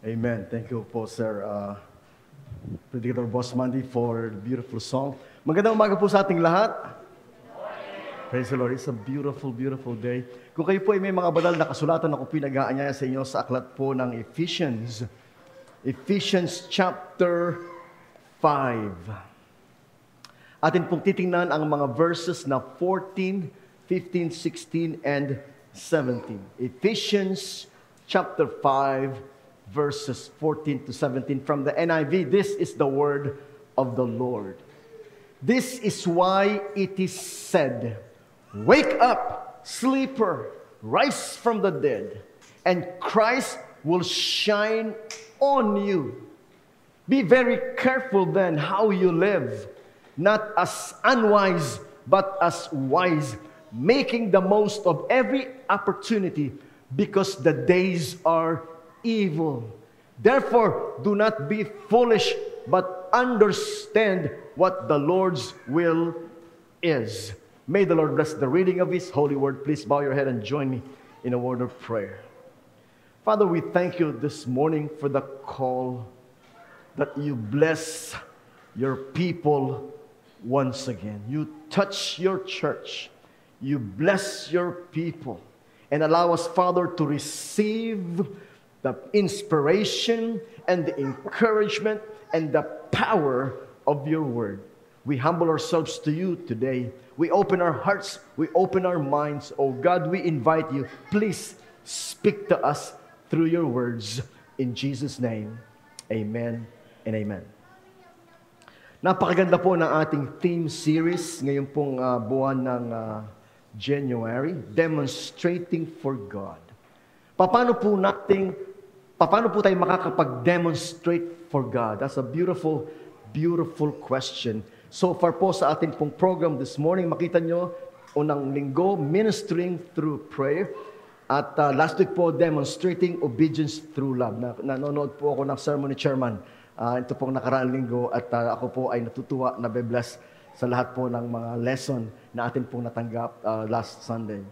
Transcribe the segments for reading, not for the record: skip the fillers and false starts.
Amen. Thank you po, Sir Predicator Boss Mandy, for the beautiful song. Magandang umaga po sa ating lahat. Praise the Lord. It's a beautiful, beautiful day. Kung kayo po ay may mga banal na kasulatan, ako pinag-aanyaya sa inyo sa aklat po ng Ephesians. Ephesians chapter 5. Atin pong titingnan ang mga verses na 14, 15, 16, and 17. Ephesians chapter 5, verses 14 to 17 from the NIV. This is the word of the Lord. This is why it is said, "Wake up, sleeper, rise from the dead, and Christ will shine on you. Be very careful then how you live, not as unwise, but as wise, making the most of every opportunity, because the days are evil. Therefore, do not be foolish, but understand what the Lord's will is." May the Lord bless the reading of His holy word. Please bow your head and join me in a word of prayer. Father, we thank you this morning for the call that you bless your people once again. You touch your church. You bless your people. And allow us, Father, to receive the inspiration and the encouragement and the power of your word. We humble ourselves to you today. We open our hearts. We open our minds. Oh God, we invite you. Please speak to us through your words. In Jesus' name, amen and amen. Napakaganda po ng ating theme series ngayon pong buwan ng January, Demonstrating for God. Paano po tayo makakapag-demonstrate for God? That's a beautiful, beautiful question. So far po sa ating pong program this morning, makita nyo, unang linggo, ministering through prayer. At last week po, demonstrating obedience through love. Nanonood po ako ng sermon ni Chairman. Ito pong nakaraang linggo at ako po ay natutuwa, nabe-bless sa lahat po ng mga lesson na atin pong natanggap last Sunday.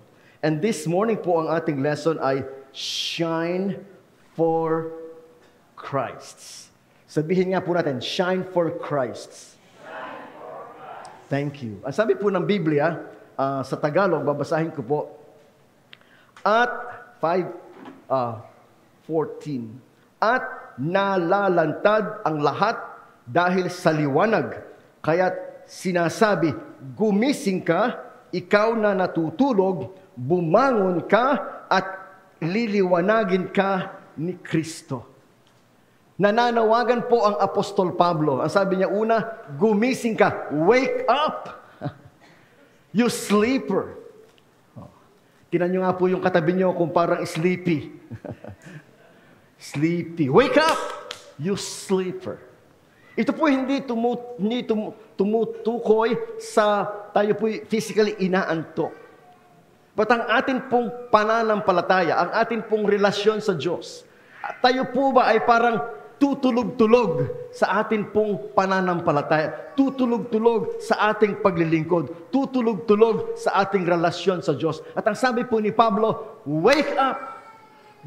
And this morning po, ang ating lesson ay Shine for Christ. Sabihin nga po natin, shine for Christ. Shine for Christ. Thank you. Ang sabi po ng Biblia, sa Tagalog, babasahin ko po, at 5:14. At nalalantad ang lahat dahil sa liwanag, kaya't sinasabi, gumising ka, ikaw na natutulog, bumangon ka, at liliwanagin ka ni Kristo. Nananawagan po ang Apostol Pablo. Ang sabi niya una, gumising ka, wake up! You sleeper. Tinan niyo nga po yung katabi niyo kung parang sleepy. Sleepy. Wake up! You sleeper. Ito po hindi tumutukoy sa tayo po physically inaantok. But ang atin pong pananampalataya, ang atin pong relasyon sa Diyos, tayo po ba ay parang tutulog-tulog sa atin pong pananampalataya, tutulog-tulog sa ating paglilingkod, tutulog-tulog sa ating relasyon sa Diyos. At ang sabi po ni Pablo, wake up!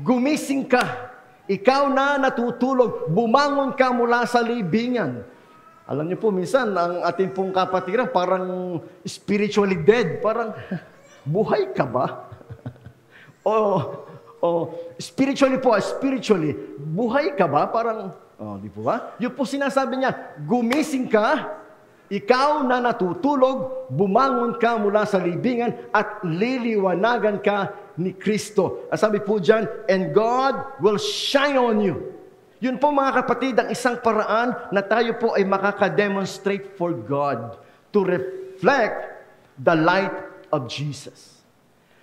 Gumising ka! Ikaw na natutulog, bumangon ka mula sa libingan. Alam niyo po, minsan, ang ating pong kapatiran parang spiritually dead, parang buhay ka ba? Spiritually, buhay ka ba? Parang, di po ba? Yung po sinasabi niya, gumising ka, ikaw na natutulog, bumangon ka mula sa libingan at liliwanagan ka ni Kristo. Sabi po dyan, and God will shine on you. Yun po mga kapatid, ang isang paraan na tayo po ay makaka-demonstrate for God to reflect the light of Jesus.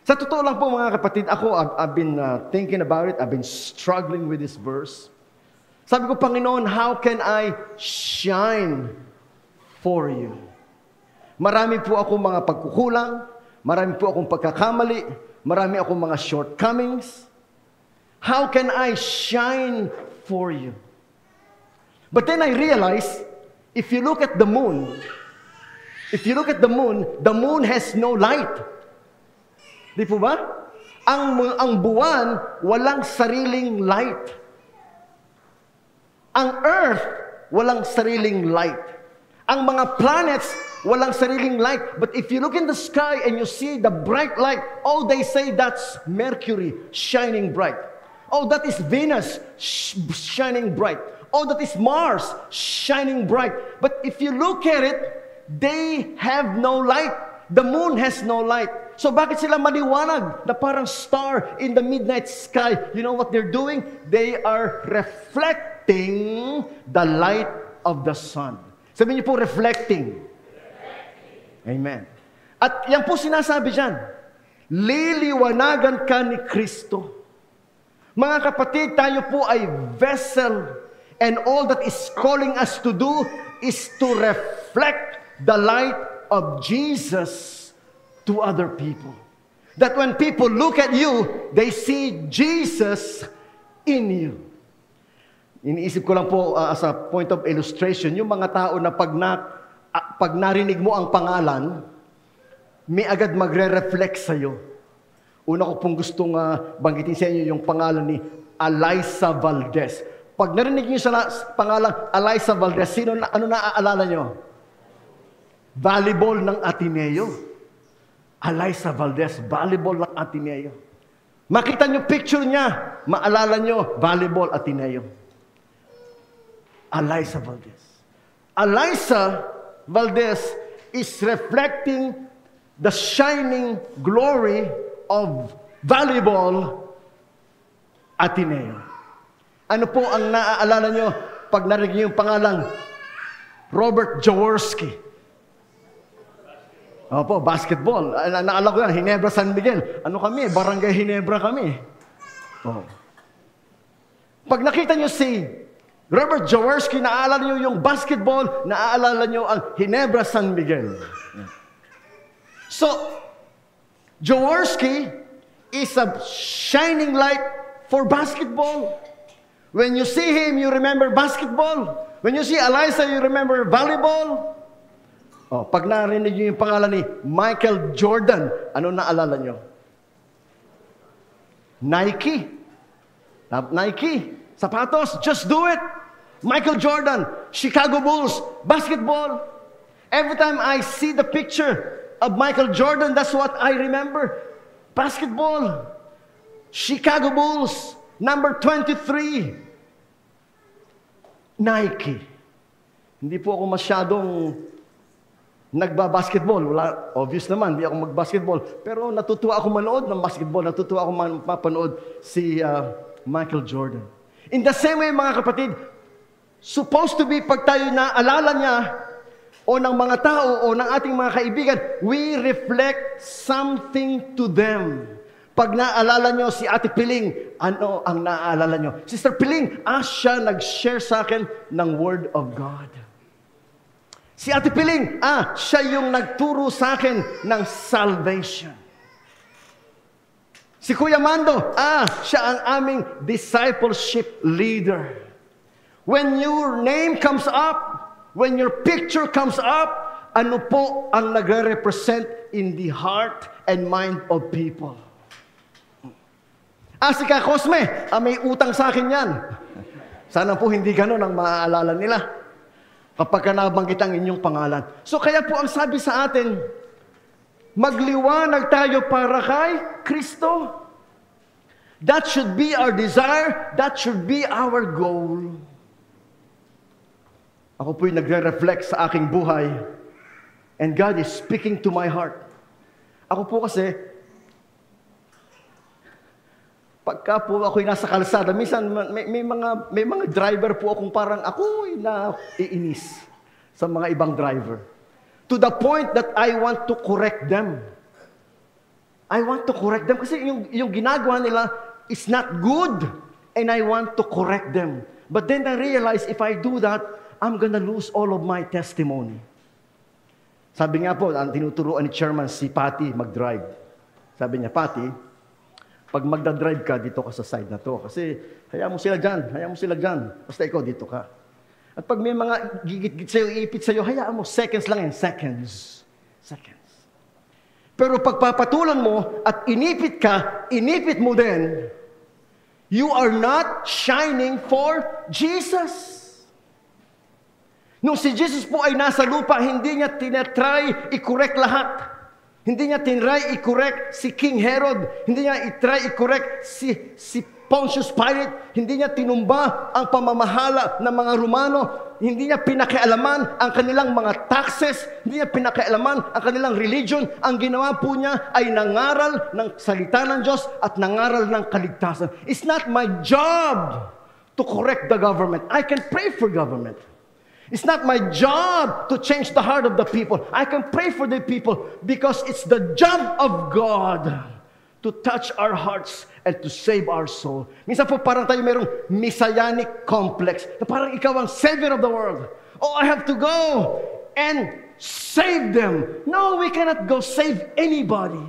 Sa totoo lang po mga kapatid, I've been thinking about it. I've been struggling with this verse. Sabi ko, Panginoon, how can I shine for you? Marami po akong mga pagkukulang, marami po akong pagkakamali, marami akong mga shortcomings. How can I shine for you? But then I realized, if you look at the moon, the moon has no light. Di po ba? Ang buwan, walang sariling light. Ang Earth, walang sariling light. Ang mga planets, walang sariling light. But if you look in the sky and you see the bright light, oh, they say that's Mercury shining bright. Oh, that is Venus shining bright. Oh, that is Mars shining bright. But if you look at it, they have no light. The moon has no light. So bakit sila maliwanag na parang star in the midnight sky? You know what they're doing? They are reflecting the light of the sun. Sabihin niyo po, reflecting. Amen. At yan po sinasabi dyan, liliwanagan ka ni Kristo. Mga kapatid, tayo po ay vessel, and all that is calling us to do is to reflect the light of Jesus to other people. That when people look at you, they see Jesus in you. Iniisip ko lang po as a point of illustration, yung mga tao na pag narinig mo ang pangalan, may agad magre-reflect sa'yo. Una ko pong gustong banggitin sa inyo yung pangalan ni Alyssa Valdez. Pag narinig niyo sa pangalan Alyssa Valdez, ano naaalala niyo? Volleyball ng Ateneo. Alyssa Valdez, volleyball ng Ateneo. Makita niyo picture niya, maalala niyo, volleyball Ateneo. Alyssa Valdez. Alyssa Valdez is reflecting the shining glory of volleyball Ateneo. Ano po ang naaalala nyo pag narinig niyo yung pangalang Robert Jaworski? Opo, basketball. Naalala ko yan, Ginebra San Miguel. Ano kami? Barangay Ginebra kami. Oh. Pag nakita nyo si Robert Jaworski, naaalala nyo yung basketball, naaalala nyo ang Ginebra San Miguel. So, Jaworski is a shining light for basketball. When you see him, you remember basketball. When you see Alyssa, you remember volleyball. Oh, pag narinig niyo yung pangalan ni Michael Jordan, ano naalala niyo? Nike. Nike. Sapatos, just do it. Michael Jordan, Chicago Bulls, basketball. Every time I see the picture of Michael Jordan, that's what I remember. Basketball. Chicago Bulls, number 23. Nike. Hindi po ako masyadong nagba-basketball. Wala, obvious naman, hindi ako mag-basketball. Pero natutuwa ako manood ng basketball. Natutuwa ako mapanood si Michael Jordan. In the same way, mga kapatid, supposed to be pag tayo naalala niya o ng mga tao o ng ating mga kaibigan, we reflect something to them. Pag naalala nyo si Ate Piling, ano ang naaalala nyo? Sister Piling, siya nag-share sa akin ng Word of God. Si Ate Piling, siya yung nagturo sa akin ng salvation. Si Kuya Mando, siya ang aming discipleship leader. When your name comes up, when your picture comes up, ano po ang nagre-represent in the heart and mind of people? Si Ka Cosme, may utang sa akin yan. Sana po hindi ganun ang maaalala nila kapag ka nabanggit ang inyong pangalan. So kaya po ang sabi sa atin, magliwanag tayo para kay Kristo. That should be our desire. That should be our goal. Ako po'y nagre-reflect sa aking buhay. And God is speaking to my heart. Ako po kasi, pagka po ako'y nasa kalsada, minsan may mga driver po akong parang ako'y naiinis sa mga ibang driver. To the point that I want to correct them. I want to correct them kasi yung ginagawa nila is not good and I want to correct them. But then I realize if I do that, I'm gonna lose all of my testimony. Sabi nga po, ang tinuturuan ni Chairman si Patty mag-drive. Sabi niya, Patty, pag magdadrive ka, dito ka sa side na to. Kasi hayaan mo sila dyan. Basta ikaw, dito ka. At pag may mga gigit-git sa'yo, iipit sa'yo, hayaan mo, seconds lang yan. Seconds. Pero pag papatulan mo at inipit ka, inipit mo din, you are not shining for Jesus. Nung si Jesus po ay nasa lupa, hindi niya tinatry i-correct lahat. Hindi niya tinry i-correct si King Herod. Hindi niya i-try i-correct si Pontius Pilate. Hindi niya tinumba ang pamamahala ng mga Romano. Hindi niya pinakialaman ang kanilang mga taxes. Hindi niya pinakialaman ang kanilang religion. Ang ginawa po niya ay nangaral ng salita ng Diyos at nangaral ng kaligtasan. It's not my job to correct the government. I can pray for government. It's not my job to change the heart of the people. I can pray for the people because it's the job of God to touch our hearts and to save our soul. Minsan po parang tayo mayroong messianic complex na parang ikaw ang savior of the world. Oh, I have to go and save them. No, we cannot go save anybody.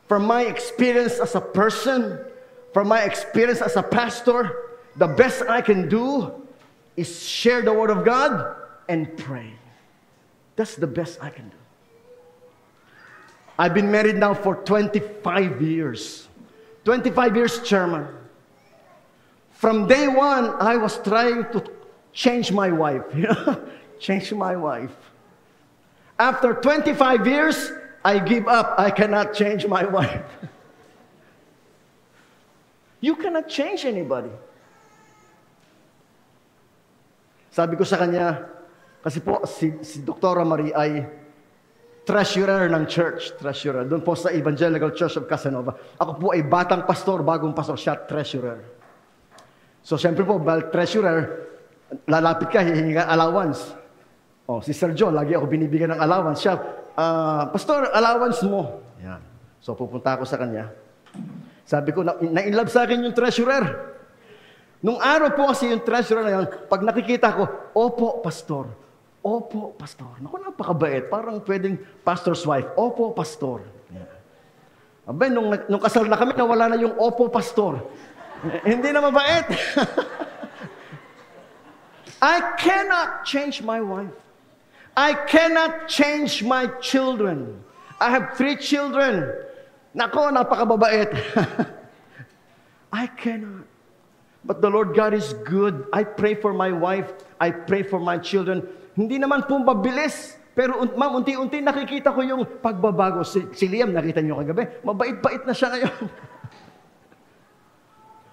From my experience as a person, from my experience as a pastor, the best I can do is share the Word of God and pray. That's the best I can do. I've been married now for 25 years. 25 years, Chairman. From day one, I was trying to change my wife. Change my wife. After 25 years, I give up. I cannot change my wife. You cannot change anybody. Sabi ko sa kanya, kasi po si Dr. Marie ay treasurer ng church. Treasurer. Doon po sa Evangelical Church of Casanova. Ako po ay batang pastor, bagong pastor. Siya treasurer. So, siyempre po, treasurer, lalapit ka, hihingi ka allowance. Oh, si Sir John, lagi ako binibigyan ng allowance. Siya, pastor, allowance mo. Yan. So, pupunta ako sa kanya. Sabi ko, na-inlove sa akin yung treasurer. Nung araw po kasi yung treasurer na yun, pag nakikita ko, opo, pastor. Opo, pastor. Naku, napakabait. Parang pwedeng pastor's wife. Opo, pastor. Yeah. Abay, nung kasal na kami, nawala na yung opo, pastor. Hindi na mabait. I cannot change my wife. I cannot change my children. I have 3 children. Nako, napakababait. I cannot. But the Lord God is good. I pray for my wife. I pray for my children. Hindi naman po mabilis. Pero ma'am, unti-unti nakikita ko yung pagbabago. Si Liam, nakita niyo kagabi. Mabait-bait na siya ngayon.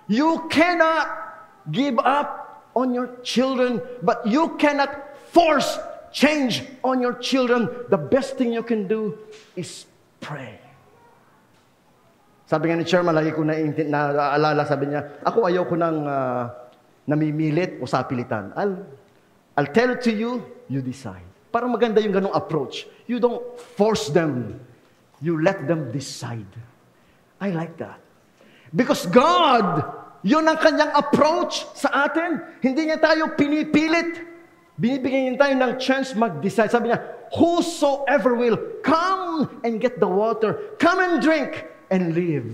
You cannot give up on your children, but you cannot force change on your children. The best thing you can do is pray. Sabi nga ni Chairman, lagi ko naaalala, sabi niya, ako ayaw ko nang namimilit o sapilitan. I'll tell it to you, you decide. Parang maganda yung ganong approach. You don't force them. You let them decide. I like that. Because God, yun ang kanyang approach sa atin. Hindi niya tayo pinipilit. Binibigyan niya tayo ng chance mag-decide. Sabi niya, whosoever will, come and get the water. Come and drink and live.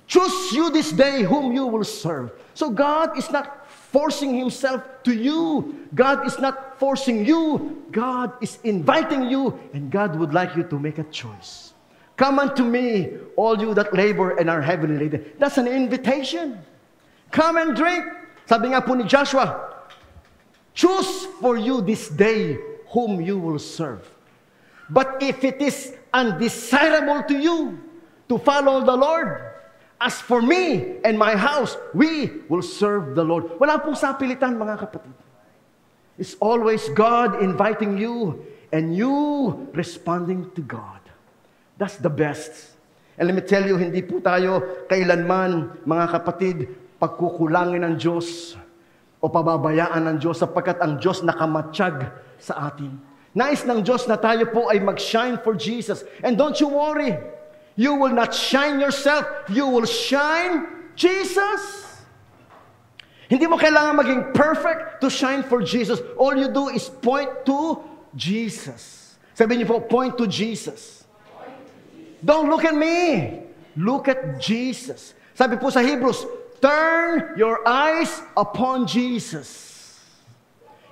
Choose you this day whom you will serve. So God is not forcing Himself to you. God is not forcing you. God is inviting you, and God would like you to make a choice. Come unto me, all you that labor and are heavily laden. That's an invitation. Come and drink. Sabi nga po ni Joshua, choose for you this day whom you will serve. But if it is undesirable to you to follow the Lord, as for me and my house, we will serve the Lord. Wala pong sapilitan, mga kapatid. It's always God inviting you and you responding to God. That's the best. And let me tell you, hindi po tayo kailanman, mga kapatid, pagkukulangin ng Diyos o pababayaan ng Diyos sapagkat ang Diyos nakamatsyag sa atin. Nais ng Diyos na tayo po ay mag-shine for Jesus. And don't you worry. You will not shine yourself. You will shine Jesus. Hindi mo kailangan maging perfect to shine for Jesus. All you do is point to Jesus. Sabi niyo po, point to Jesus. Don't look at me. Look at Jesus. Sabi po sa Hebrews, turn your eyes upon Jesus.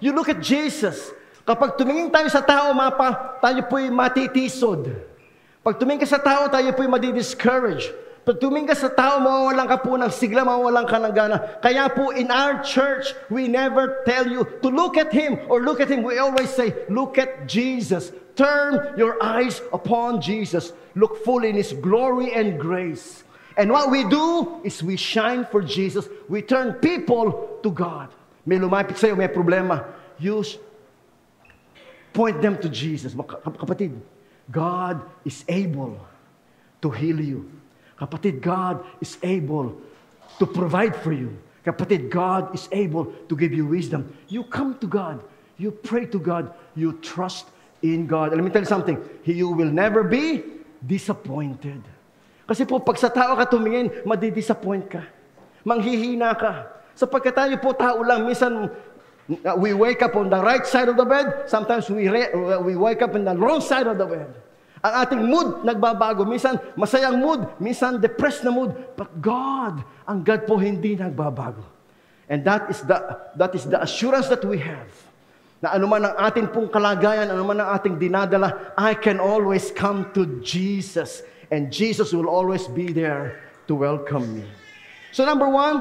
You look at Jesus. Kapag tumingin tayo sa tao, tayo po'y matitisod. Pag tumingin ka sa tao, tayo po'y madi-discourage. Pag tumingin ka sa tao, mawawalan ka po ng sigla, mawawalan ka ng gana. Kaya po in our church, we never tell you to look at Him or look at Him. We always say, look at Jesus. Turn your eyes upon Jesus. Look full in His glory and grace. And what we do is we shine for Jesus. We turn people to God. May lumapit sa'yo, may problema. You point them to Jesus. Kapatid, God is able to heal you. Kapatid, God is able to provide for you. Kapatid, God is able to give you wisdom. You come to God. You pray to God. You trust in God. And let me tell you something. You will never be disappointed. Kasi po, pag sa tao ka tumingin, madidisappoint ka. Manghihina ka. Sapagkat tayo po tao lang, minsan we wake up on the right side of the bed. Sometimes we wake up on the wrong side of the bed. Ang ating mood nagbabago. Minsan masayang mood, minsan depressed na mood. But God, ang God po hindi nagbabago. And that is the assurance that we have. Na anuman ang ating pong kalagayan, anuman ang ating dinadala, I can always come to Jesus. And Jesus will always be there to welcome me. So number 1,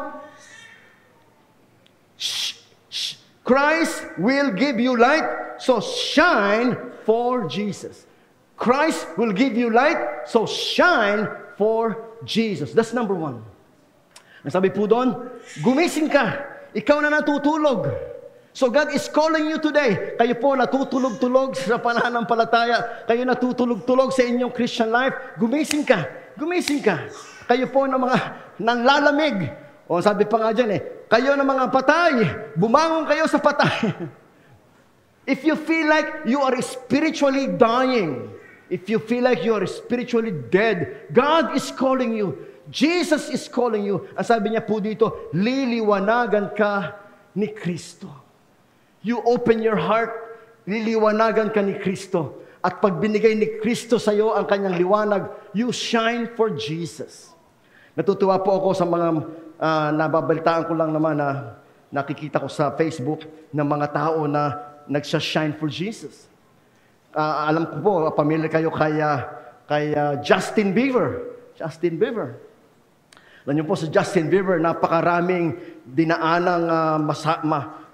Christ will give you light, so shine for Jesus. Christ will give you light, so shine for Jesus. That's number 1. Ang sabi po doon, gumising ka. Ikaw na natutulog. So God is calling you today. Kayo po natutulog-tulog sa pananampalataya. Kayo natutulog-tulog sa inyong Christian life. Gumising ka. Gumising ka. Kayo po na mga nanlalamig. O sabi pa nga dyan kayo na mga patay, bumangon kayo sa patay. If you feel like you are spiritually dying, if you feel like you are spiritually dead, God is calling you. Jesus is calling you. Ang sabi niya po dito, liliwanagan ka ni Kristo. You open your heart, liliwanagan ka ni Kristo. At pag binigay ni Kristo sa iyo ang kanyang liwanag, you shine for Jesus. Natutuwa po ako sa mga nababalitaan ko lang naman na nakikita ko sa Facebook ng mga tao na nagsashine for Jesus. Alam ko po, pamilya kayo kay Justin Bieber. Justin Bieber. Alam niyo po sa Justin Bieber, napakaraming dinaanang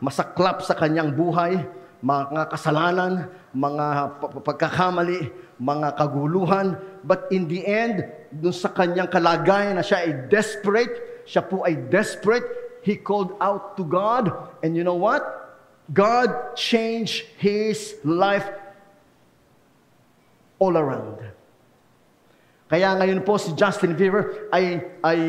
masaklap sa kanyang buhay, mga kasalanan, mga pagkakamali, mga kaguluhan. But in the end, dun sa kanyang kalagayan na siya ay desperate, he called out to God. And you know what? God changed his life all around. Kaya ngayon po si Justin Bieber ay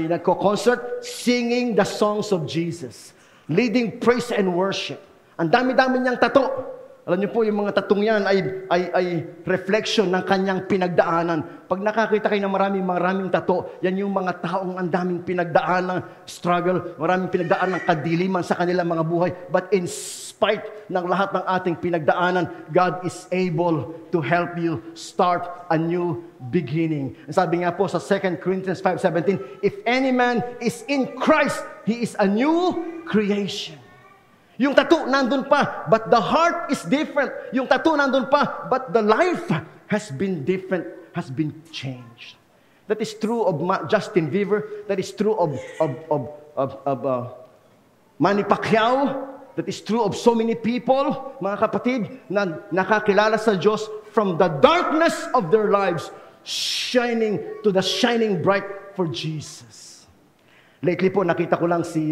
nagko-concert singing the songs of Jesus, leading praise and worship. Ang dami-dami niyang tato. Alam niyo po, yung mga tatong yan ay reflection ng kanyang pinagdaanan. Pag nakakita kayo ng maraming tato, yan yung mga taong ang daming pinagdaanan, struggle, maraming pinagdaanan ng kadiliman sa kanilang mga buhay. But in spite ng lahat ng ating pinagdaanan, God is able to help you start a new beginning. Sabi nga po sa 2 Corinthians 5:17, if any man is in Christ, he is a new creation. Yung tattoo nandun pa, but the heart is different. Yung tattoo nandun pa, but the life has been different, has been changed. That is true of Justin Bieber. That is true of Manny Pacquiao. That is true of so many people, mga kapatid, na nakakilala sa Diyos from the darkness of their lives, shining to the shining bright for Jesus. Lately po, nakita ko lang si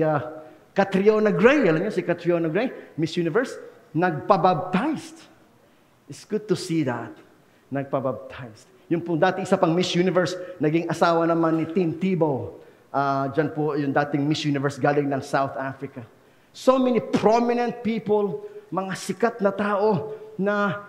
Catriona Gray. Alam niyo si Catriona Gray, Miss Universe, nagpabaptized. It's good to see that. Nagpabaptized. Yung pong dati isa pang Miss Universe, naging asawa naman ni Tim Tebow. Diyan po yung dating Miss Universe galing ng South Africa. So many prominent people, mga sikat na tao na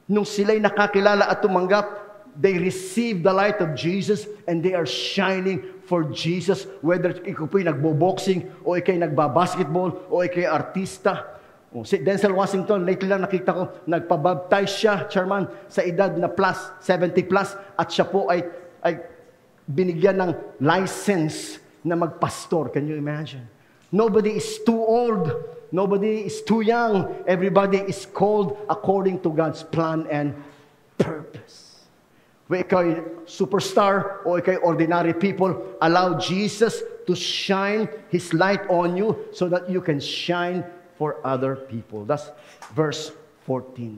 nung sila'y nakakilala at tumanggap, they receive the light of Jesus and they are shining for Jesus. Whether ikaw po'y nagbo-boxing o ikay nagbabasketball o ikay artista. Si Denzel Washington, lately lang nakita ko, nagpabaptize siya, chairman, sa edad na 70 plus, at siya po ay binigyan ng license na magpastor. Can you imagine? Nobody is too old. Nobody is too young. Everybody is called according to God's plan and purpose. ikay superstar o ikay ordinary people, allow Jesus to shine His light on you so that you can shine for other people. That's verse 14.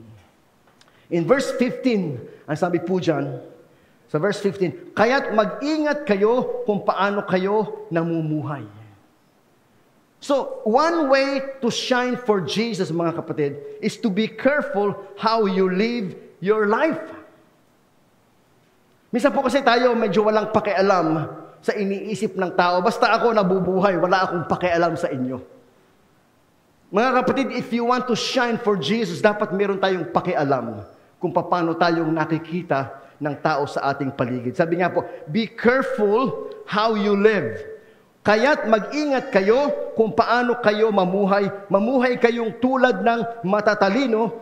In verse 15, ang sabi po dyan, sa verse 15, kaya't mag-ingat kayo kung paano kayo namumuhay. So, one way to shine for Jesus, mga kapatid, is to be careful how you live your life. Minsan po kasi tayo medyo walang pakialam sa iniisip ng tao. Basta ako nabubuhay, wala akong pakialam sa inyo. Mga kapatid, if you want to shine for Jesus, dapat meron tayong pakialam kung paano tayong nakikita ng tao sa ating paligid. Sabi nga po, be careful how you live. Kaya't mag-ingat kayo kung paano kayo mamuhay. Mamuhay kayong tulad ng matatalino,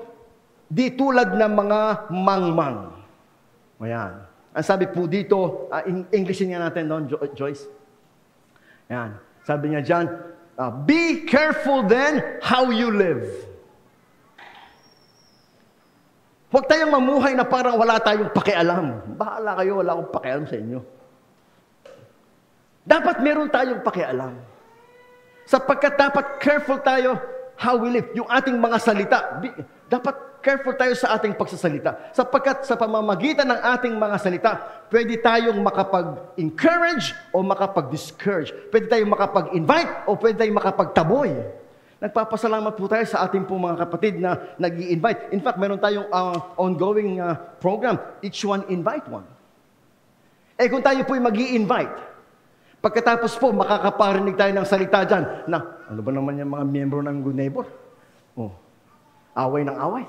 di tulad ng mga mangmang. Ayan. Ang sabi po dito, Englishin nga natin doon, Joyce. Ayan. Sabi niya dyan, be careful then how you live. Huwag tayong mamuhay na parang wala tayong pakialam. Bahala kayo, wala akong pakialam sa inyo. Dapat meron tayong pakialam. Sapagkat dapat careful tayo how we live. Yung ating mga salita, dapat careful tayo sa ating pagsasalita. Sapagkat sa pamamagitan ng ating mga salita, pwede tayong makapag-encourage o makapag-discourage. Pwede tayong makapag-invite o pwede tayong makapagtaboy. Nagpapasalamat po tayo sa ating po mga kapatid na nag-i-invite. In fact, meron tayong ongoing program, Each One Invite One. Kung tayo po'y mag-i-invite, pagkatapos po, makakaparinig tayo ng salita dyan na, ano ba naman yung mga miyembro ng Good Neighbor? Away ng away.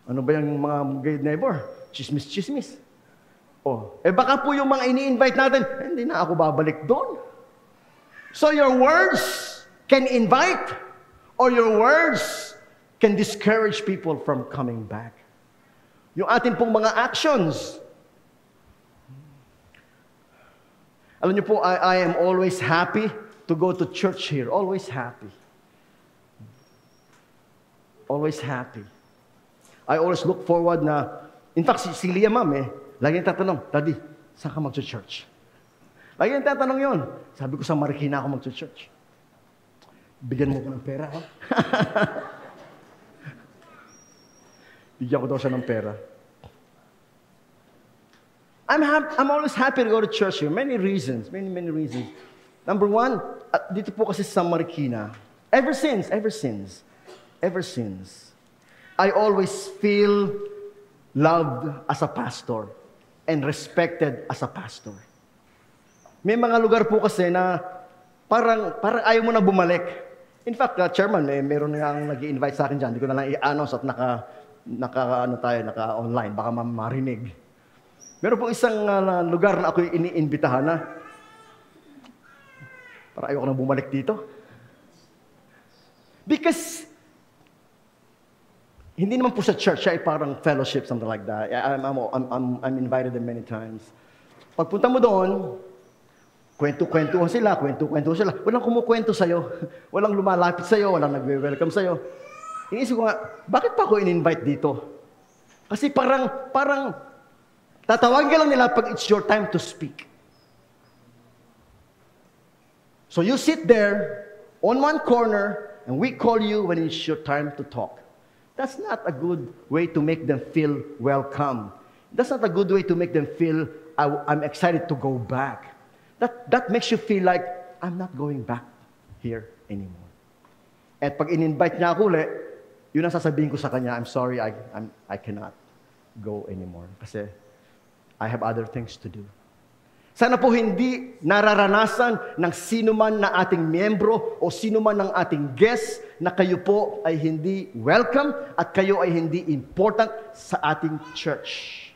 Ano ba yung mga good neighbor? Chismis-chismis. Baka po yung mga ini-invite natin, hindi na ako babalik doon. So your words can invite or your words can discourage people from coming back. Yung atin pong mga actions. Alam niyo po, I am always happy to go to church here. Always happy. Always happy. I always look forward na, in fact, si Leah Ma'am lagi nang tatanong, Daddy, saan ka mag-church? Lagi nang tatanong yun. Sabi ko sa Marikina ako mag-church. Bigyan mo ko ng pera, ha? Bigyan ko daw siya ng pera. I'm always happy to go to church here. Many reasons. Many reasons. Number one, dito po kasi sa Marikina, ever since, I always feel loved as a pastor and respected as a pastor. May mga lugar po kasi na parang ayaw mo na bumalik. In fact, chairman, meron nga ang nag-i-invite sa akin dyan. Hindi ko na lang i-announce at naka-online. Baka marinig. Meron po isang lugar na ako iniimbitahan na para ayaw ko na bumalik dito. Because hindi naman po sa church, siya ay parang fellowship, something like that. I'm invited there many times. Pagpunta mo doon, kwento-kwentuhan sila. Walang kumukwento sa'yo. Walang lumalapit sa'yo. Walang nagwe-welcome sa'yo. Inisip ko nga, bakit pa ako in-invite dito? Kasi parang tatawagin ka lang nila pag it's your time to speak. So you sit there on one corner and we call you when it's your time to talk. That's not a good way to make them feel welcome. That's not a good way to make them feel I'm excited to go back. That makes you feel like I'm not going back here anymore. At pag in-invite niya ako ulit, yun ang sasabihin ko sa kanya, I'm sorry, I cannot go anymore. Kasi I have other things to do. Sana po hindi nararanasan ng sino man na ating miyembro o sino man ng ating guest na kayo po ay hindi welcome at kayo ay hindi important sa ating church.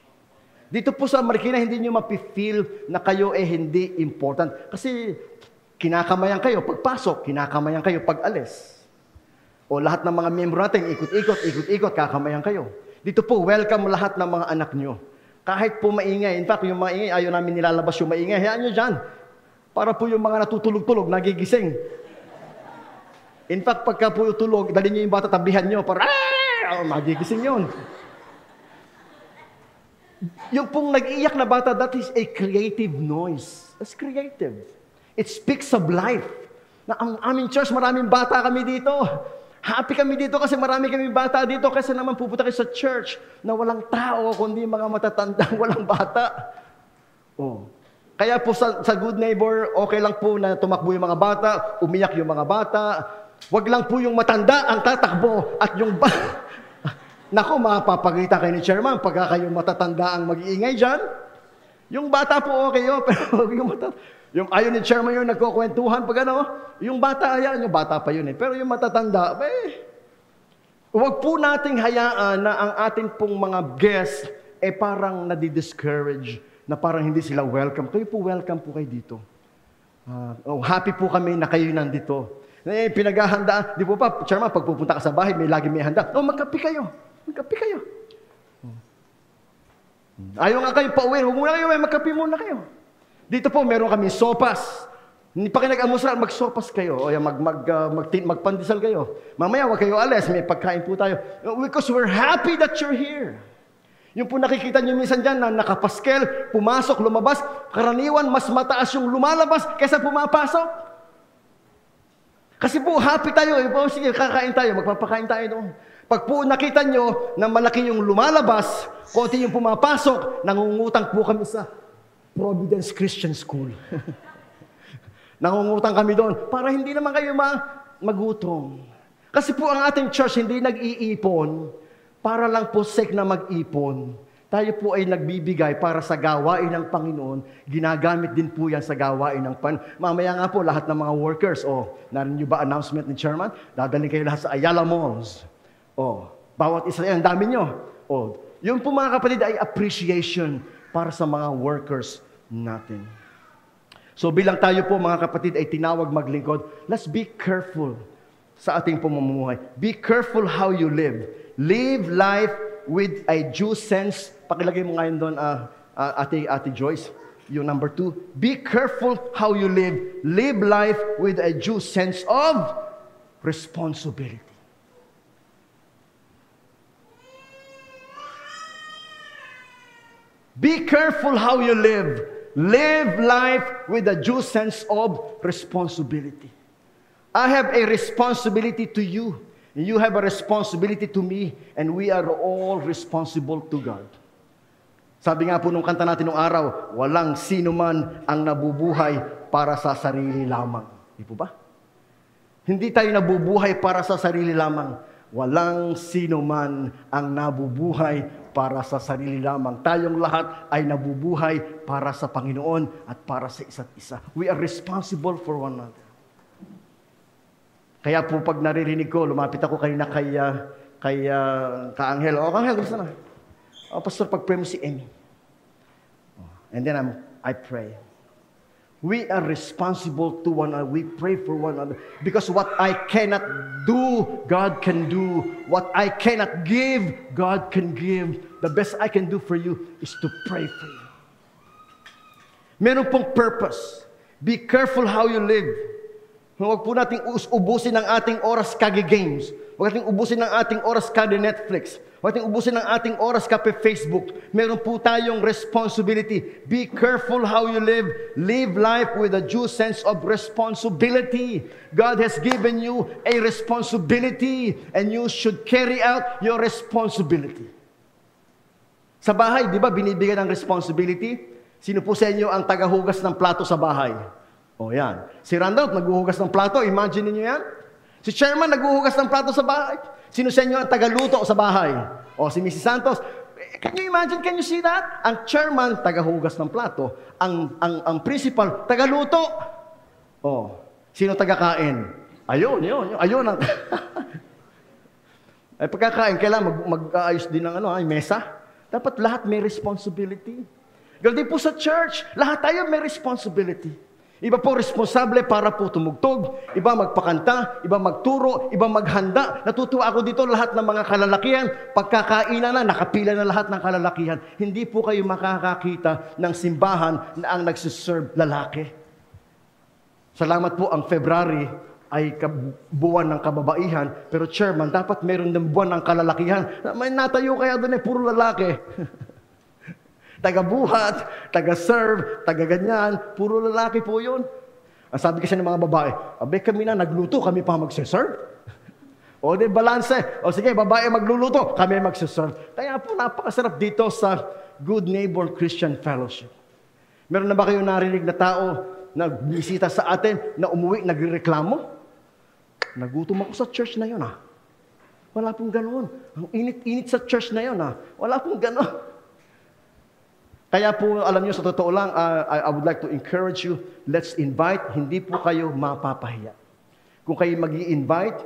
Dito po sa Marikina, hindi nyo mapifeel na kayo ay hindi important. Kasi kinakamayan kayo pagpasok, kinakamayan kayo pag alis. O lahat ng mga miyembro natin, ikot-ikot, kakamayan kayo. Dito po, welcome lahat ng mga anak nyo. Kahit po maingay. In fact, yung maingay, ayaw namin nilalabas yung maingay. Hayaan nyo dyan. Para po yung mga natutulog-tulog, nagigising. In fact, pagka po tulog, dali nyo yung bata, tabihan nyo. Para, magigising yun. Yung pong nag-iiyak na bata, that is a creative noise. That's creative. It speaks of life. Na ang aming church, maraming bata kami dito. Happy kami dito kasi marami kami bata dito kasi naman pupunta kayo sa church na walang tao, kundi mga matatanda, walang bata. Oh. Kaya po sa Good Neighbor, okay lang po na tumakbo yung mga bata, umiyak yung mga bata. Wag lang po yung matanda ang tatakbo at yung Nako, mapapagita kayo ni Chairman pagka kayo matatanda ang mag-iingay dyan. Yung bata po okay yun, pero yung ayaw ni Chairman yun, nagkukwentuhan pag ano, yung bata, ayan, yung bata pa yun eh. Pero yung matatanda, huwag po nating hayaan na ang atin pong mga guests parang nadi-discourage, na parang hindi sila welcome. Kayo po, welcome po kayo dito. Happy po kami na kayo nandito. Pinaghahandaan, di po ba, Chairman, pag pupunta ka sa bahay, lagi may handa. Magkape kayo. Magkape kayo. Ayaw nga kayo pauwi. Huwag muna kayo, magkape muna kayo. Dito po, meron kami sopas. Hindi pa kayo nag-amusal, mag-sopas kayo. O magpandesal kayo. Mamaya, huwag kayo alis. May pagkain po tayo. Because we're happy that you're here. Yung po nakikita nyo minsan dyan na nakapaskel, pumasok, lumabas, karaniwan, mas mataas yung lumalabas kaysa pumapasok. Kasi po, happy tayo. Sige, kakain tayo. Magpapakain tayo doon. Pag po nakita nyo na malaki yung lumalabas, konti yung pumapasok, nangungutang po kami sa Providence Christian School. Nangungutang kami doon para hindi naman kayo magutom. Kasi po ang ating church hindi nag-iipon para lang po sake na mag-ipon. Tayo po ay nagbibigay para sa gawain ng Panginoon. Ginagamit din po yan sa gawain ng Panginoon. Mamaya nga po lahat ng mga workers, narinig nyo ba announcement ni Chairman? Dadalhin kayo lahat sa Ayala Malls. Bawat isa yan, dami nyo. Yun po mga kapatid ay appreciation para sa mga workers natin. So bilang tayo po mga kapatid ay tinawag maglingkod, let's be careful sa ating pamumuhay. Be careful how you live. Live life with a due sense. Pakilagay mo ngayon doon, Ate Joyce, yung number 2. Be careful how you live. Live life with a due sense of responsibility. Be careful how you live. Live life with a due sense of responsibility. I have a responsibility to you. You have a responsibility to me. And we are all responsible to God. Sabi nga po nung kanta natin nung araw, walang sino man ang nabubuhay para sa sarili lamang. Di po ba? Hindi tayo nabubuhay para sa sarili lamang. Walang sino man ang nabubuhay para sa sarili lamang. Tayong lahat ay nabubuhay para sa Panginoon at para sa isa't isa. We are responsible for one another. Kaya po pag naririnig ko, lumapit ako kanina kay Ka-Angel. Ka-Angel, gusto na. Pastor, pag-pray mo si Emmy. And then I pray. We are responsible to one another. We pray for one another. Because what I cannot do, God can do. What I cannot give, God can give. The best I can do for you is to pray for you. Meron pong purpose. Be careful how you live. Huwag po nating ubusin ang ating oras kage-games. Huwag nating ubusin ang ating oras kage-Netflix. Huwag nating ubusin ang ating oras kape-Facebook. Meron po tayong responsibility. Be careful how you live. Live life with a due sense of responsibility. God has given you a responsibility and you should carry out your responsibility. Sa bahay, di ba, binibigyan ng responsibility? Sino po sa inyo ang tagahugas ng plato sa bahay? Yan. Si Randolph, naghuhugas ng plato. Imagine niyo yan. Si Chairman, naghuhugas ng plato sa bahay. Sino sa inyo ang tagaluto sa bahay? Si Mrs. Santos. Can you imagine? Can you see that? Ang Chairman, tagahugas ng plato. Ang principal, tagaluto. Sino tagakain? Ayun. Pagkakain, kailangan mag-aayos din ng mesa. Dapat lahat may responsibility. Ganun po sa church. Lahat tayo may responsibility. Iba po responsable para po tumugtog, iba magpakanta, iba magturo, iba maghanda. Natutuwa ako dito lahat ng mga kalalakihan, pagkakainan na, nakapila na lahat ng kalalakihan. Hindi po kayo makakakita ng simbahan na ang nagsiserve lalaki. Salamat po, ang February ay buwan ng kababaihan, pero Chairman, dapat meron ng buwan ng kalalakihan. May natayo kaya doon puro lalaki. Taga-buhat, taga-serve, taga-ganyan. Puro lalaki po yun. Ang sabi kasi ng mga babae, abe kami na nagluto, kami pa magsiserve. O di balanse. O sige, babae magluluto, kami magsiserve. Kaya po napakasarap dito sa Good Neighbor Christian Fellowship. Meron na ba kayong narinig na tao na bisita sa atin, na umuwi, nagreklamo? Nagutom ako sa church na yun, Wala pong ganoon. Ang init-init sa church na yun, Wala pong ganoon. Kaya po, alam niyo, sa totoo lang, I would like to encourage you, let's invite, hindi po kayo mapapahiya. Kung kayo mag-i-invite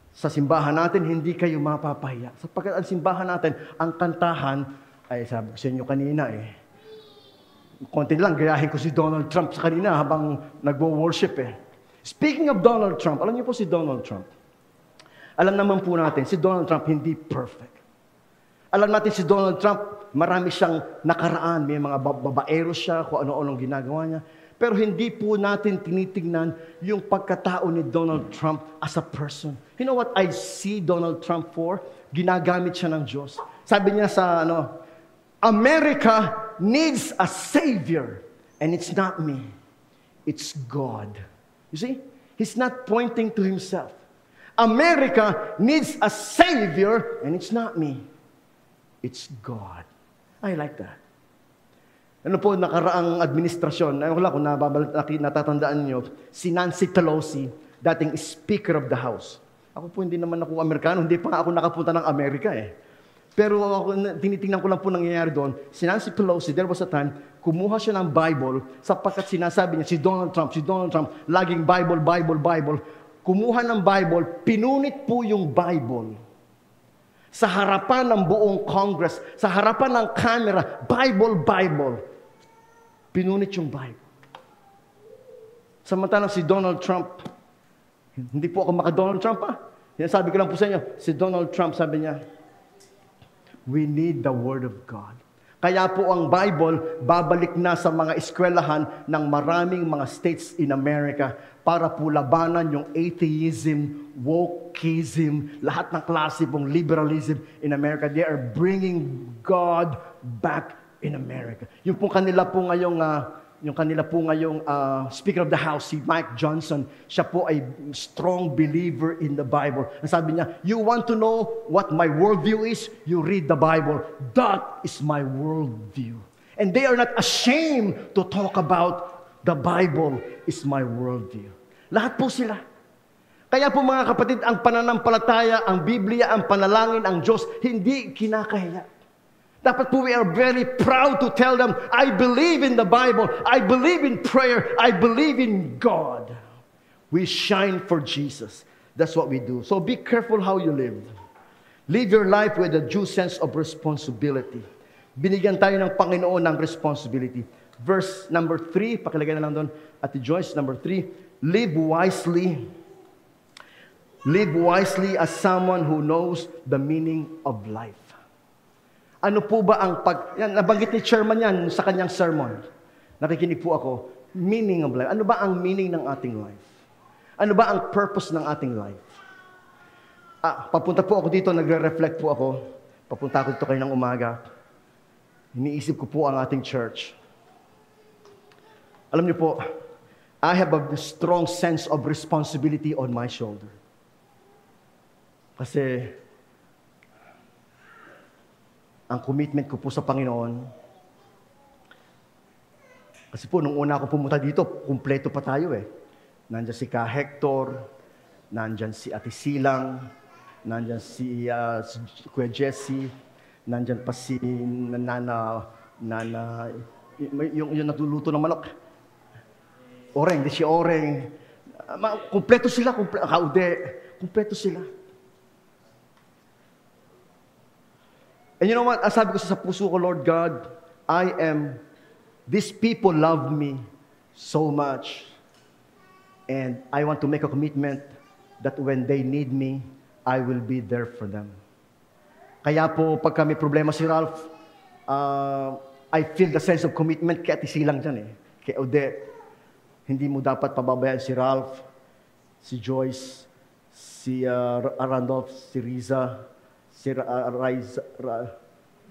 sa simbahan natin, hindi kayo mapapahiya. Sapagkat ang simbahan natin, ang kantahan, ay sabi ko sa inyo kanina konti lang, gayahin ko si Donald Trump sa kanina habang nagwo-worship Speaking of Donald Trump, alam niyo po si Donald Trump. Alam naman po natin, si Donald Trump hindi perfect. Alam natin si Donald Trump, marami siyang nakaraan. May mga babaero siya, kung ano-anong ginagawa niya. Pero hindi po natin tinitingnan yung pagkatao ni Donald Trump as a person. You know what I see Donald Trump for? Ginagamit siya ng Diyos. Sabi niya sa America needs a savior. And it's not me. It's God. You see? He's not pointing to himself. America needs a savior, and it's not me. It's God. I like that. Ano po, nakaraang administrasyon, ayaw ko lang kung natatandaan niyo, si Nancy Pelosi, dating Speaker of the House. Ako po, hindi naman ako Amerikano, hindi pa ako nakapunta ng Amerika Pero ako, tinitingnan ko lang po nangyayari doon. Si Nancy Pelosi, there was a time, kumuha siya ng Bible, sapagkat sinasabi niya, si Donald Trump, laging Bible, Bible, Bible. Kumuha ng Bible, pinunit po yung Bible. Sa harapan ng buong Congress, sa harapan ng camera, Bible, Bible. Pinunit yung Bible. Samantalang si Donald Trump, hindi po ako maka-Donald Trump Sabi ko lang po sa inyo, si Donald Trump, sabi niya, we need the Word of God. Kaya po ang Bible, babalik na sa mga eskwelahan ng maraming mga states in America para po labanan yung atheism, wokeism, lahat ng klase pong liberalism in America. They are bringing God back in America. Yung kanila po ngayong Speaker of the House, si Mike Johnson, siya po ay strong believer in the Bible. Ang sabi niya, you want to know what my worldview is? You read the Bible. That is my worldview. And they are not ashamed to talk about the Bible is my worldview. Lahat po sila. Kaya po mga kapatid, ang pananampalataya, ang Biblia, ang panalangin, ang Diyos, hindi kinakahiya. Dapat po we are very proud to tell them, I believe in the Bible, I believe in prayer, I believe in God. We shine for Jesus. That's what we do. So be careful how you live. Live your life with a due sense of responsibility. Binigyan tayo ng Panginoon ng responsibility. Verse number 3, pakilagay na lang doon, Ate Joyce, number 3, live wisely. Live wisely as someone who knows the meaning of life. Ano po ba ang nabanggit ni Chairman yan sa kanyang sermon. Nakikinig po ako, meaning of life. Ano ba ang meaning ng ating life? Ano ba ang purpose ng ating life? Papunta po ako dito, nagre-reflect po ako. Papunta ako dito kayo ng umaga. Iniisip ko po ang ating church. Alam niyo po, I have a strong sense of responsibility on my shoulder. Kasi ang commitment ko po sa Panginoon, kasi po nung una ako pumunta dito, kumpleto pa tayo Nandyan si Ka Hector, nandyan si Ate Silang, nandyan si Kuya Jesse, nandyan pa si Nana, yung nagluluto ng manok. Oreng, di si Oreng. Kumpleto sila, kumpleto sila. And you know what? Sabi ko sa puso ko, Lord God, these people love me so much. And I want to make a commitment that when they need me, I will be there for them. Kaya po, pagka may problema si Ralph, I feel the sense of commitment kay Ate Silang dyan kay Odette. Hindi mo dapat pababayaan si Ralph, si Joyce, si Randolph, si Riza, si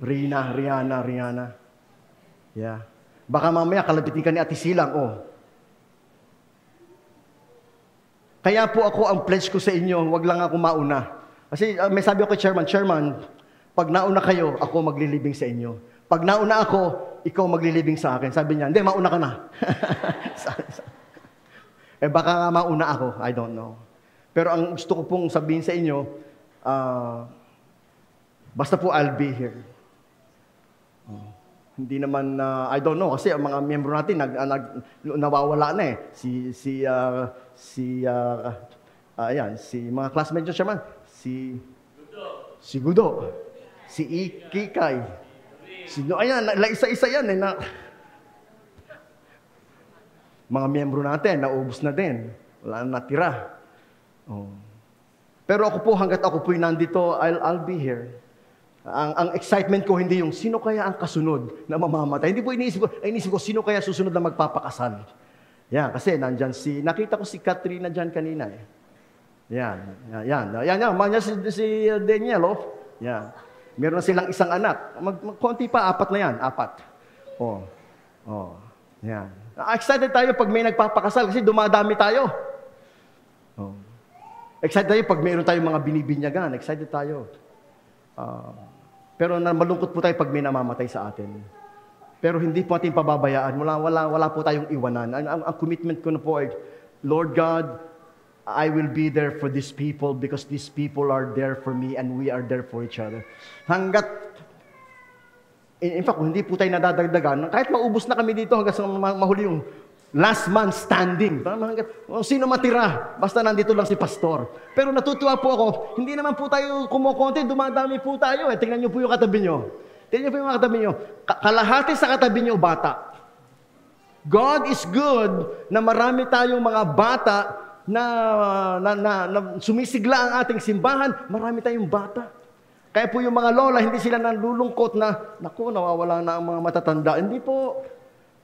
Rihanna. Yeah. Baka mamaya kalabitin ka ni Ate Silang, oh. Kaya po ako, ang pledge ko sa inyo, wag lang ako mauna. Kasi may sabi ako kay Chairman, pag nauna kayo, ako maglilibing sa inyo. Pag nauna ako, ikaw maglilibing sa akin. Sabi niya, hindi, mauna ka na. Baka nga mauna ako, I don't know. Pero ang gusto ko pong sabihin sa inyo, basta po I'll be here. Hindi naman, I don't know, kasi ang mga miyembro natin nawawala na eh. Si mga classmates nyo, Chairman, si Gudo, si Ikikay, ayan, isa-isa yan eh, mga miyembro natin, naubos na din, wala na natira. Oh. Pero ako po, hanggat ako po'y nandito, I'll be here. Ang excitement ko hindi yung sino kaya ang kasunod na mamamatay. Hindi po iniisip ko sino kaya susunod na magpapakasal. Yan, kasi nandyan nakita ko si Katrina dyan kanina eh. Yan. Si Daniel, oh. Yan. Meron na silang isang anak. Konti pa, 4 na yan, 4. Oh. Yan. Excited tayo pag may nagpapakasal kasi dumadami tayo. Oh. Excited tayo pag mayroon tayong mga binibinyagan. Excited tayo. Pero malungkot po tayo pag may namamatay sa atin. Pero hindi po natin pababayaan. Wala po tayong iwanan. Ang commitment ko na po ay, Lord God, I will be there for these people because these people are there for me and we are there for each other. In fact, kung hindi po tayo nadadagdagan, kahit maubos na kami dito hanggang sa mahuli yung last man standing. Sino matira? Basta nandito lang si pastor. Pero natutuwa po ako, hindi naman po tayo kumukonti, dumadami po tayo. Tingnan niyo po yung katabi niyo. Tingnan niyo po yung katabi niyo. Kalahati sa katabi niyo, bata. God is good na marami tayong mga bata na sumisigla ang ating simbahan. Marami tayong bata. Kaya po yung mga lola, hindi sila nalulungkot na, naku, nawawala na ang mga matatanda. Hindi po.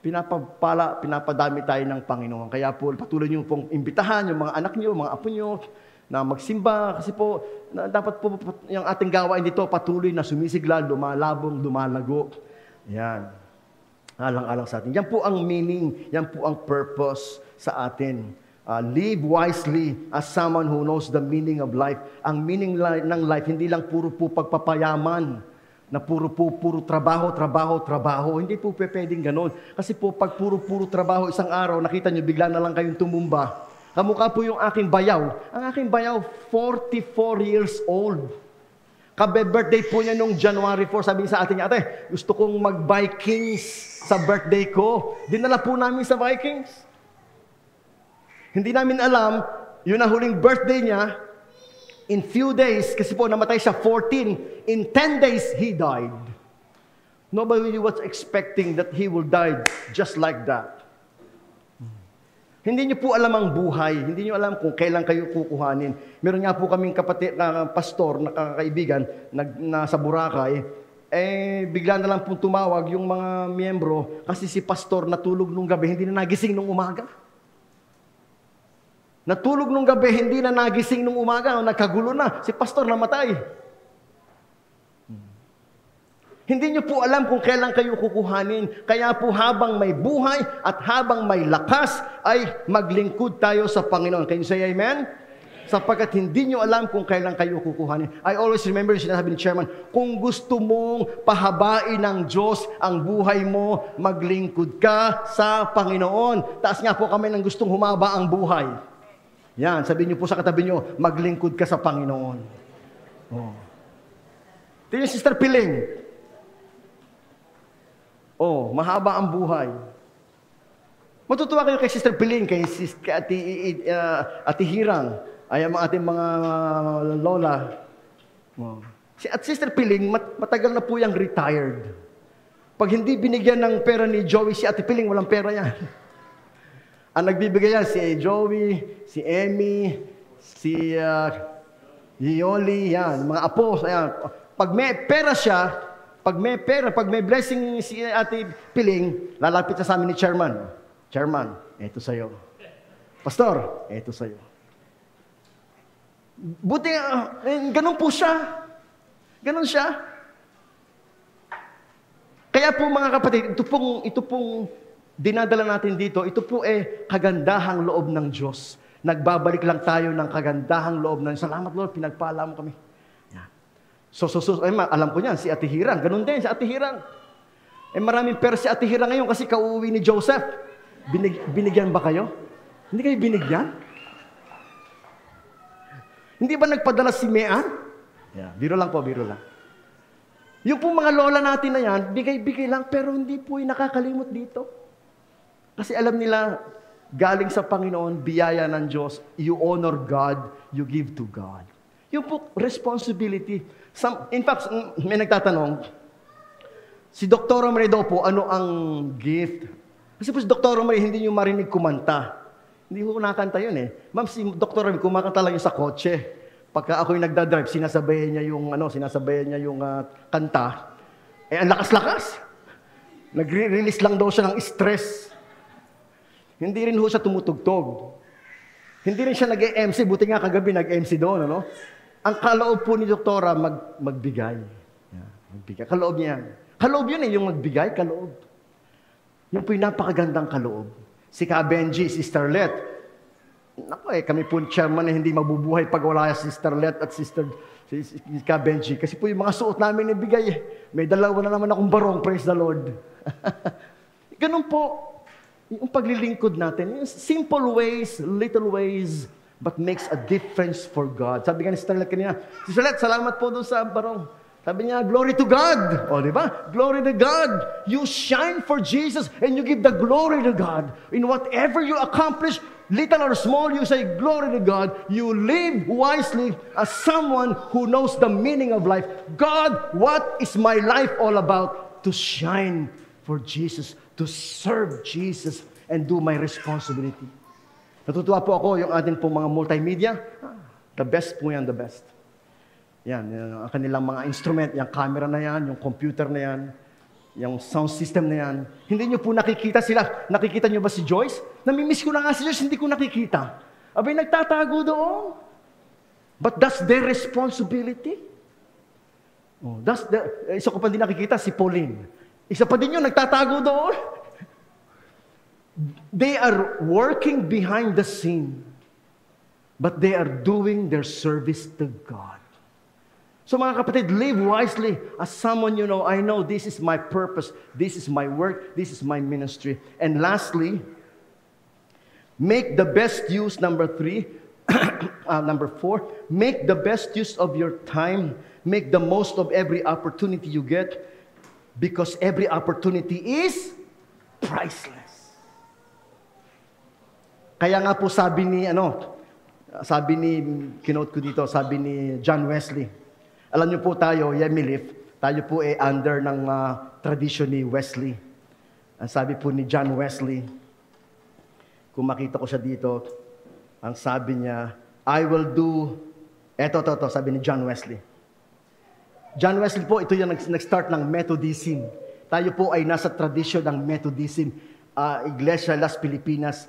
Pinapadami tayo ng Panginoon. Kaya po, patuloy niyo pong imbitahan yung mga anak niyo, mga apo niyo, na magsimba. Kasi po, dapat po yung ating gawain dito patuloy na sumisigla, lumalabong, lumalago. Yan. Alang-alang sa atin. Yan po ang meaning, yan po ang purpose sa atin. Live wisely as someone who knows the meaning of life. Ang meaning ng life, hindi lang puro po pagpapayaman, na puro trabaho. Hindi po pwedeng ganon. Kasi po, pag puro trabaho isang araw, nakita nyo, bigla na lang kayong tumumba. Kamukha po yung aking bayaw. Ang aking bayaw, 44 years old. Kabe-birthday po niya nung January 4. Sabi sa atin niya, ate, gusto kong mag-Vikings sa birthday ko. Dinala po namin sa Vikings. Hindi namin alam, yun ang huling birthday niya. In few days, kasi po namatay siya 14, in 10 days, he died. Nobody was expecting that he will die just like that. Hindi niyo po alam ang buhay. Hindi niyo alam kung kailan kayo kukuhanin. Meron nga po kaming pastor na kaibigan nasa Boracay. Bigla na lang po tumawag yung mga miyembro kasi si pastor natulog nung gabi, hindi na nagising nung umaga. Natulog nung gabi, hindi na nagising nung umaga, nagkagulo na, si pastor namatay. Hindi niyo po alam kung kailan kayo kukuhanin. Kaya po habang may buhay at habang may lakas, ay maglingkod tayo sa Panginoon. Can you say amen? Sapagkat hindi niyo alam kung kailan kayo kukuhanin. I always remember yung sinasabi ni Chairman, kung gusto mong pahabain ng Diyos ang buhay mo, maglingkod ka sa Panginoon. Taas nga po kami ng gustong humaba ang buhay. Yan, sabihin niyo po sa katabi niyo, maglingkod ka sa Panginoon. Oh. Tingnan Sister Piling. Oh, mahaba ang buhay. Matutuwa kayo kay Sister Piling, kay Ate Hirang, ay ang ating mga lola. Oh. At Sister Piling, matagal na po yung retired. Pag hindi binigyan ng pera ni Joey, si Ate Piling, walang pera yan. Ang nagbibigay yan, si Joey, si Emmy, si Yoli, yan, mga apo. Yan. Pag may pera siya, pag may blessing si Ate Piling, lalapit na sa amin ni Chairman. Chairman, eto sa'yo. Pastor, eto sa'yo. Buti, ganun po siya. Ganun siya. Kaya Kaya po mga kapatid, ito pong dinadala natin dito, ito po kagandahang loob ng Diyos. Nagbabalik lang tayo ng kagandahang loob ng salamat Lord, pinagpala mo kami. Yan. So, alam ko niyan, si Ate Hirang, ganun din si Ate Hirang. Maraming pera si Ate Hirang ngayon kasi kauwi ni Joseph. Binigyan ba kayo? Hindi kayo binigyan? Hindi ba nagpadala si Mean? Yeah, biro lang po, biro lang. Yung po mga lola natin na yan, bigay-bigay lang, pero hindi po nakakalimot dito. Kasi alam nila, galing sa Panginoon, biyaya ng Diyos, you honor God, you give to God. Yung po, responsibility. In fact, may nagtatanong, si Dr. Marie daw po, ano ang gift? Kasi po si Dr. Marie, hindi nyo marinig kumanta. Hindi ko nakanta yun Ma'am, si Dr. Marie, kumakanta lang yun sa kotse. Pagka ako'y nagdadrive, sinasabayan niya yung kanta. Ang lakas-lakas. Nagre-release lang daw siya ng stress. Hindi rin ho siya tumutugtog. Hindi rin siya nag-MC, buti nga kagabi nag-MC doon, ano? Ang kaloob po ni Doktora, magbigay. Magbigay. Kaloob niya yan. Kaloob yun yung magbigay, kaloob. Yung po yung napakagandang kaloob. Si Ka Benji, si Starlet, naku kami po chairman hindi mabubuhay pag wala si Starlet at si Ka Benji. Kasi po yung mga suot namin ibigay May dalawa na naman akong barong, praise the Lord. Ganun po, yung paglilingkod natin, yung simple ways, little ways, but makes a difference for God. Sabi nga ni Starlet kanina, si Starlet, salamat po doon sa barong. Sabi niya, glory to God. O, di ba? Glory to God. You shine for Jesus and you give the glory to God. In whatever you accomplish, little or small, you say, glory to God. You live wisely as someone who knows the meaning of life. God, what is my life all about? To shine for Jesus, to serve Jesus, and do my responsibility. Natutuwa po ako yung atin pong mga multimedia. The best po yan, the best. Yan, ang kanilang mga instrument, yung camera na yan, yung computer na yan, yung sound system na yan. Hindi nyo po nakikita sila. Nakikita nyo ba si Joyce? Namimiss ko na nga si Joyce, hindi ko nakikita. Abay, nagtatago doon. But that's their responsibility. Isa ko pa din nakikita, si Pauline. Isa pa din yun, nagtatago doon. They are working behind the scene, but they are doing their service to God. So mga kapatid, live wisely as someone I know this is my purpose, this is my work, this is my ministry. And lastly, make the best use, number 4, make the best use of your time. Make the most of every opportunity you get because every opportunity is priceless. Kaya nga po sabi ni kinote ko dito, sabi ni John Wesley, alam niyo po tayo, Yemilif, tayo po under ng tradition ni Wesley. Ang sabi po ni John Wesley, kung makita ko siya dito, ang sabi niya, I will do, sabi ni John Wesley. John Wesley po, ito yung nag-start ng Methodism. Tayo po ay nasa tradition ng Methodism. Iglesia Las Pilipinas,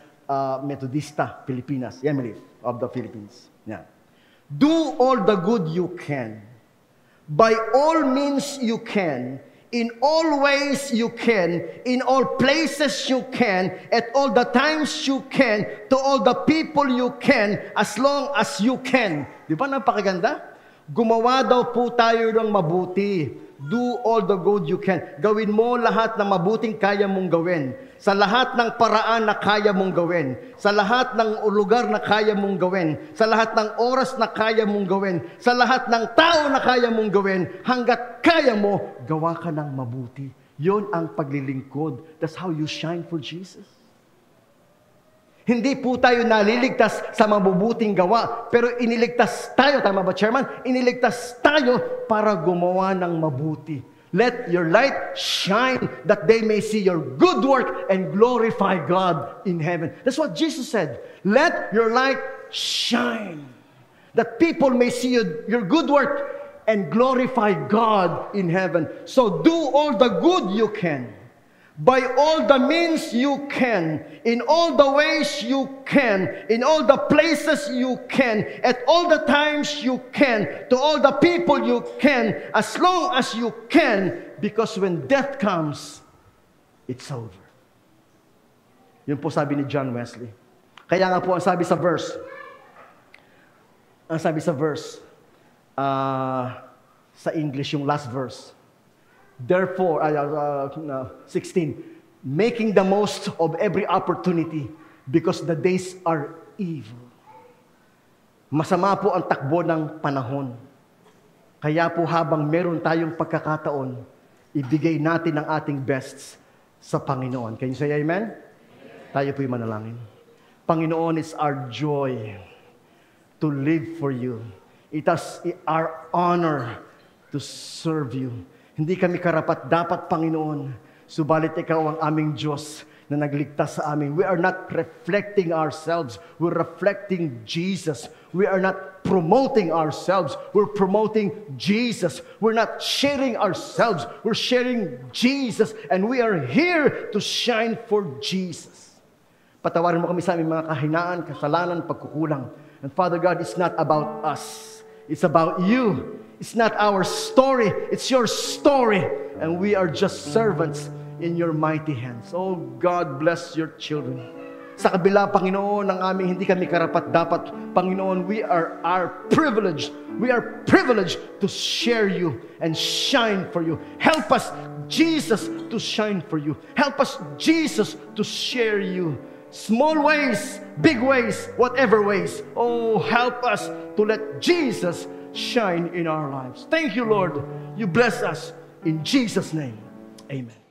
Methodista, Pilipinas, Yemilif of the Philippines. Yeah. Do all the good you can. By all means you can, in all ways you can, in all places you can, at all the times you can, to all the people you can, as long as you can. Di ba napakaganda? Gumawa daw po tayo ng mabuti. Do all the good you can. Gawin mo lahat ng mabuting kaya mong gawin. Sa lahat ng paraan na kaya mong gawin. Sa lahat ng lugar na kaya mong gawin. Sa lahat ng oras na kaya mong gawin. Sa lahat ng tao na kaya mong gawin. Hanggat kaya mo, gawa ka ng mabuti. Yun ang paglilingkod. That's how you shine for Jesus. Hindi po tayo naliligtas sa mabubuting gawa, pero iniligtas tayo, tama ba, Chairman? Iniligtas tayo para gumawa ng mabuti. Let your light shine that they may see your good work and glorify God in heaven. That's what Jesus said. Let your light shine that people may see your good work and glorify God in heaven. So do all the good you can. by all the means you can, in all the ways you can, in all the places you can, at all the times you can, to all the people you can, as long as you can, because when death comes, it's over. Yun po sabi ni John Wesley. Kaya nga po, ang sabi sa verse, sa English, yung last verse, therefore, 16, making the most of every opportunity because the days are evil. Masama po ang takbo ng panahon. Kaya po habang meron tayong pagkakataon, ibigay natin ang ating bests sa Panginoon. Can you say amen? Tayo po'y manalangin. Panginoon, it's our joy to live for you. It is our honor to serve you. Hindi kami karapat-dapat, Panginoon, subalit Ikaw ang aming Diyos na nagligtas sa amin. We are not reflecting ourselves. We're reflecting Jesus. We are not promoting ourselves. We're promoting Jesus. We're not sharing ourselves. We're sharing Jesus. And we are here to shine for Jesus. Patawarin mo kami sa aming mga kahinaan, kasalanan, pagkukulang. And Father God, it's not about us. It's about you. It's not our story. It's your story. And we are just servants in your mighty hands. Oh God, bless your children. Sa kabila, Panginoon, ng aming hindi kami karapat-dapat, Panginoon, we are privileged. We are privileged to share you and shine for you. Help us, Jesus, to shine for you. Help us, Jesus, to share you. Small ways, big ways, whatever ways. Oh, help us to let Jesus shine in our lives. Thank you, Lord. You bless us. In Jesus' name, amen.